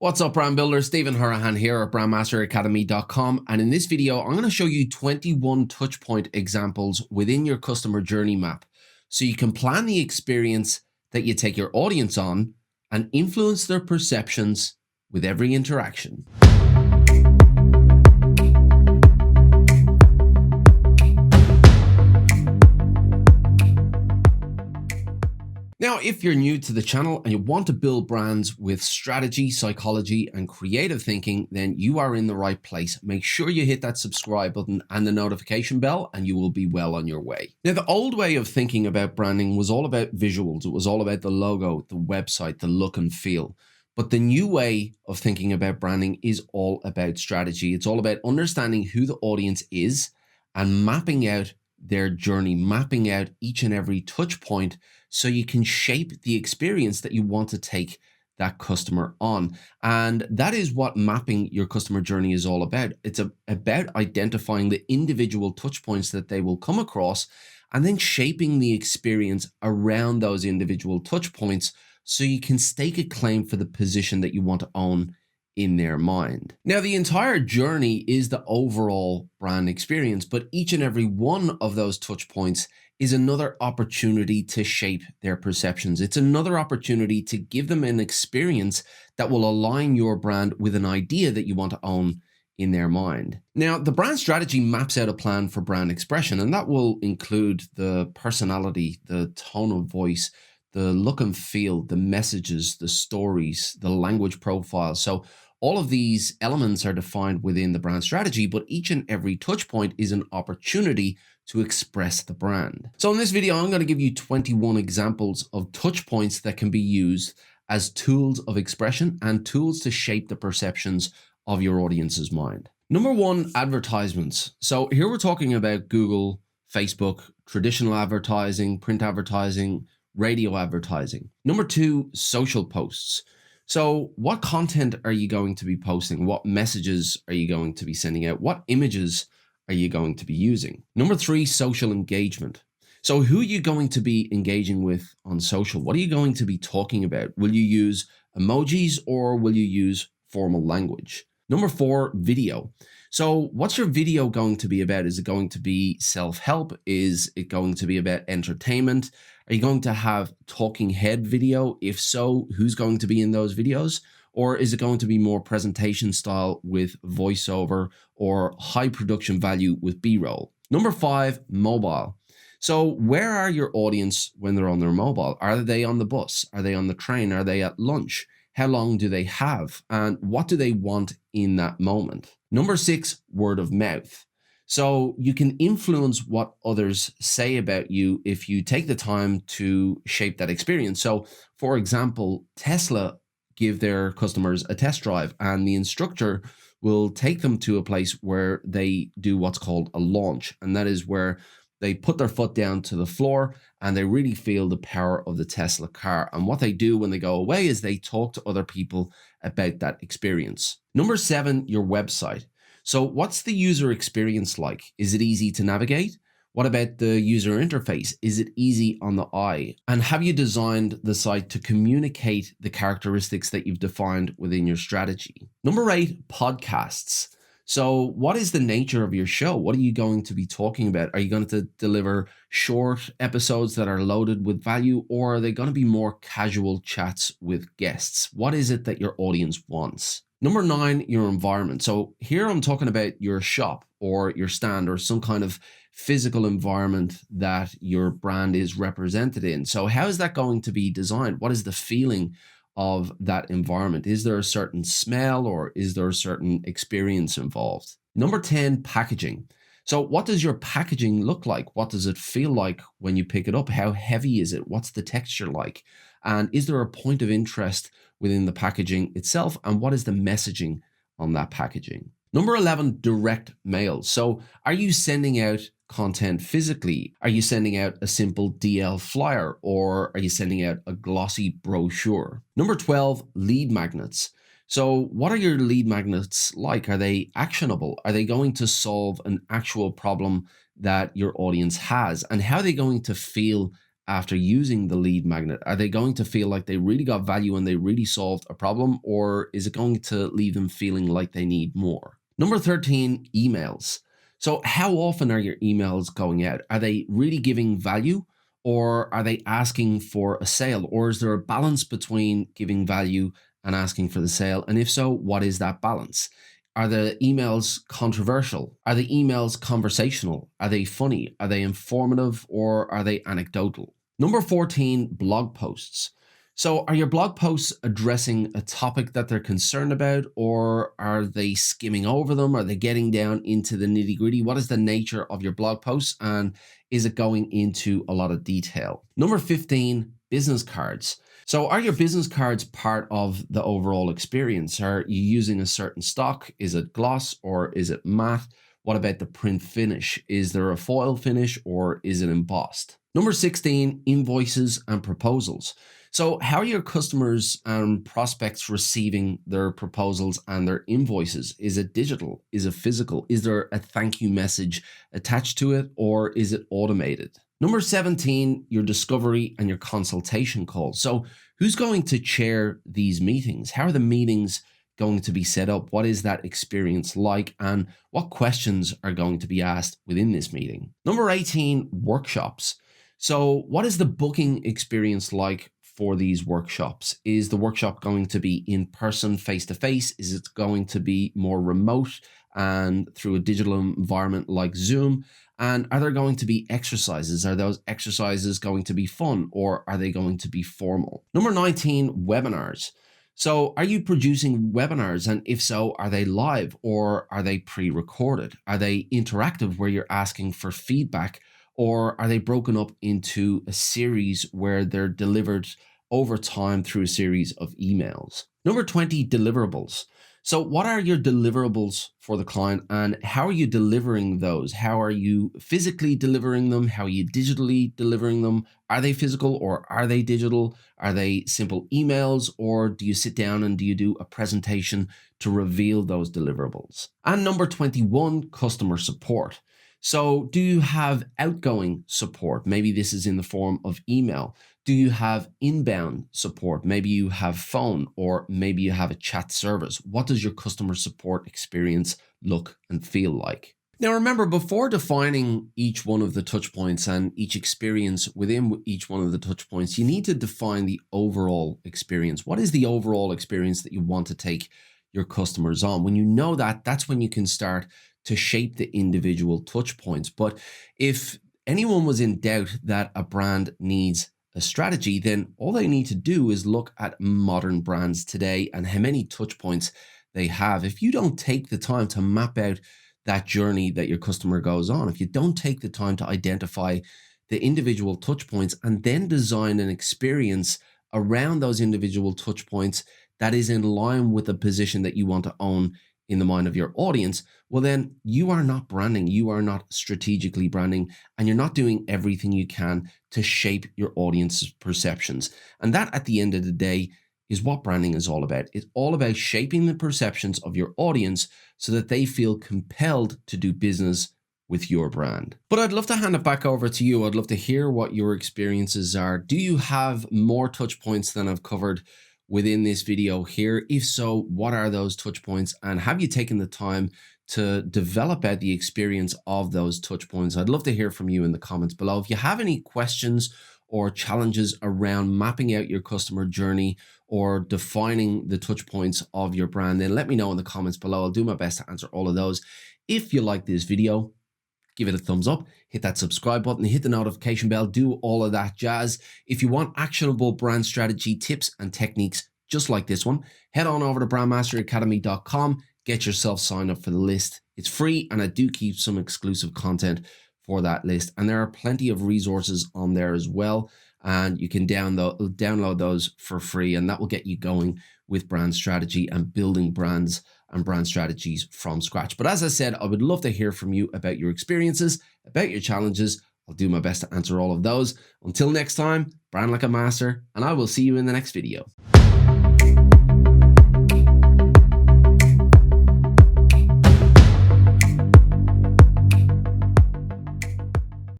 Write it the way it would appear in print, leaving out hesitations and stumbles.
What's up, brand builder? Stephen Hurahan here at brandmasteracademy.com. And in this video, I'm going to show you 21 touchpoint examples within your customer journey map so you can plan the experience that you take your audience on and influence their perceptions with every interaction. Now, if you're new to the channel and you want to build brands with strategy, psychology, and creative thinking, then you are in the right place. Make sure you hit that subscribe button and the notification bell, and you will be well on your way. Now, the old way of thinking about branding was all about visuals. It was all about the logo, the website, the look and feel. But the new way of thinking about branding is all about strategy. It's all about understanding who the audience is and mapping out their journey, mapping out each and every touch point so you can shape the experience that you want to take that customer on. And that is what mapping your customer journey is all about. It's about identifying the individual touch points that they will come across and then shaping the experience around those individual touch points so you can stake a claim for the position that you want to own in their mind. Now, the entire journey is the overall brand experience, but each and every one of those touch points is another opportunity to shape their perceptions. It's another opportunity to give them an experience that will align your brand with an idea that you want to own in their mind. Now, the brand strategy maps out a plan for brand expression, and that will include the personality, the tone of voice, the look and feel, the messages, the stories, the language profile. So all of these elements are defined within the brand strategy, but each and every touch point is an opportunity to express the brand. So in this video, I'm going to give you 21 examples of touch points that can be used as tools of expression and tools to shape the perceptions of your audience's mind. Number one, advertisements. So here we're talking about Google, Facebook, traditional advertising, print advertising, radio advertising. Number two, social posts. So what content are you going to be posting? What messages are you going to be sending out? What images are you going to be using? Number three, social engagement. So who are you going to be engaging with on social? What are you going to be talking about? Will you use emojis or will you use formal language? Number four, video. So what's your video going to be about? Is it going to be self-help? Is it going to be about entertainment? Are you going to have talking head video? If so, who's going to be in those videos? Or is it going to be more presentation style with voiceover or high production value with B-roll? Number five, mobile. So where are your audience when they're on their mobile? Are they on the bus? Are they on the train? Are they at lunch? How long do they have? And what do they want in that moment? Number six, word of mouth. So you can influence what others say about you if you take the time to shape that experience. So for example, Tesla give their customers a test drive and the instructor will take them to a place where they do what's called a launch. And that is where they put their foot down to the floor and they really feel the power of the Tesla car. And what they do when they go away is they talk to other people about that experience. Number seven, your website. So what's the user experience like? Is it easy to navigate? What about the user interface? Is it easy on the eye? And have you designed the site to communicate the characteristics that you've defined within your strategy? Number eight, podcasts. So what is the nature of your show? What are you going to be talking about? Are you going to deliver short episodes that are loaded with value, or are they going to be more casual chats with guests? What is it that your audience wants? Number nine, your environment. So here I'm talking about your shop or your stand or some kind of physical environment that your brand is represented in. So how is that going to be designed? What is the feeling of that environment? Is there a certain smell or is there a certain experience involved? Number 10, packaging. So what does your packaging look like? What does it feel like when you pick it up? How heavy is it? What's the texture like? And is there a point of interest within the packaging itself? And what is the messaging on that packaging? Number 11, direct mail. So are you sending out content physically? Are you sending out a simple DL flyer or are you sending out a glossy brochure? Number 12, lead magnets. So what are your lead magnets like? Are they actionable? Are they going to solve an actual problem that your audience has? And how are they going to feel after using the lead magnet? Are they going to feel like they really got value and they really solved a problem, or is it going to leave them feeling like they need more? Number 13, emails. So how often are your emails going out? Are they really giving value, or are they asking for a sale? Or is there a balance between giving value and asking for the sale? And if so, what is that balance? Are the emails controversial? Are the emails conversational? Are they funny? Are they informative, or are they anecdotal? Number 14, blog posts. So are your blog posts addressing a topic that they're concerned about, or are they skimming over them? Are they getting down into the nitty gritty? What is the nature of your blog posts, and is it going into a lot of detail? Number 15, business cards. So are your business cards part of the overall experience? Are you using a certain stock? Is it gloss or is it matte? What about the print finish? Is there a foil finish or is it embossed? Number 16, invoices and proposals. So how are your customers and prospects receiving their proposals and their invoices? Is it digital? Is it physical? Is there a thank you message attached to it, or is it automated? Number 17, your discovery and your consultation calls. So who's going to chair these meetings? How are the meetings going to be set up? What is that experience like? And what questions are going to be asked within this meeting? Number 18, workshops. So what is the booking experience like for these workshops? Is the workshop going to be in person, face-to-face? Is it going to be more remote and through a digital environment like Zoom? And are there going to be exercises? Are those exercises going to be fun, or are they going to be formal? Number 19, webinars. So are you producing webinars? And if so, are they live or are they pre-recorded? Are they interactive where you're asking for feedback, or are they broken up into a series where they're delivered over time through a series of emails? Number 20, deliverables. So what are your deliverables for the client, and how are you delivering those? How are you physically delivering them? How are you digitally delivering them? Are they physical or are they digital? Are they simple emails, or do you sit down and do you do a presentation to reveal those deliverables? And number 21, customer support. So do you have outgoing support? Maybe this is in the form of email. Do you have inbound support? Maybe you have phone, or maybe you have a chat service. What does your customer support experience look and feel like? Now, remember, before defining each one of the touch points and each experience within each one of the touch points, you need to define the overall experience. What is the overall experience that you want to take your customers on? When you know that, that's when you can start to shape the individual touch points. But if anyone was in doubt that a brand needs a strategy, then all they need to do is look at modern brands today and how many touch points they have. If you don't take the time to map out that journey that your customer goes on, if you don't take the time to identify the individual touch points and then design an experience around those individual touch points that is in line with the position that you want to own in the mind of your audience, well, then you are not branding, you are not strategically branding, and you're not doing everything you can to shape your audience's perceptions. And that, at the end of the day, is what branding is all about. It's all about shaping the perceptions of your audience so that they feel compelled to do business with your brand. But I'd love to hand it back over to you. I'd love to hear what your experiences are. Do you have more touch points than I've covered within this video here? If so, what are those touch points, and have you taken the time to develop out the experience of those touch points? I'd love to hear from you in the comments below. If you have any questions or challenges around mapping out your customer journey or defining the touch points of your brand, then let me know in the comments below. I'll do my best to answer all of those. If you like this video, give it a thumbs up, hit that subscribe button, hit the notification bell, do all of that jazz. If you want actionable brand strategy tips and techniques just like this one, head on over to BrandMasteryAcademy.com, get yourself signed up for the list. It's free, and I do keep some exclusive content for that list. And there are plenty of resources on there as well, and you can download those for free, and that will get you going with brand strategy and building brands and brand strategies from scratch. But as I said, I would love to hear from you about your experiences, about your challenges. I'll do my best to answer all of those. Until next time, brand like a master, and I will see you in the next video.